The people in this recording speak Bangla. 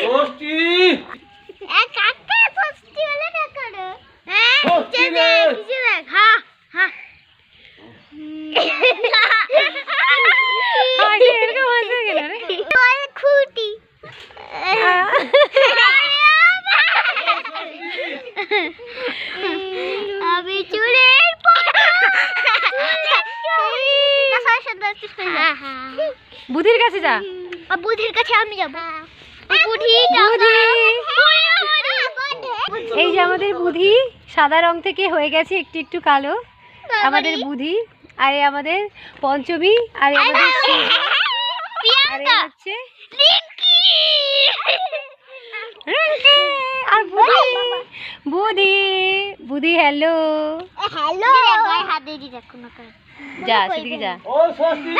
ষষ্ঠী কাকা ষষ্ঠী হলে না করো ষষ্ঠী দেখ হ্যাঁ হ্যাঁ এরকম হয়ে গেল রে খুঁটি আমি চুলের বুধির কাছে যা। বুধির কাছে আমি যাব। এই যে আমাদের বুধি সাদা রং থেকে হয়ে গেছে একটু একটু কালো। আমাদের বুধি আর আমাদের পঞ্চমী আর আমাদের হচ্ছে আর বুধি বুধি বুধি হ্যালো হ্যালো হাত দিয়ে দেখো না যা সেদিকে যা। ও ষষ্ঠী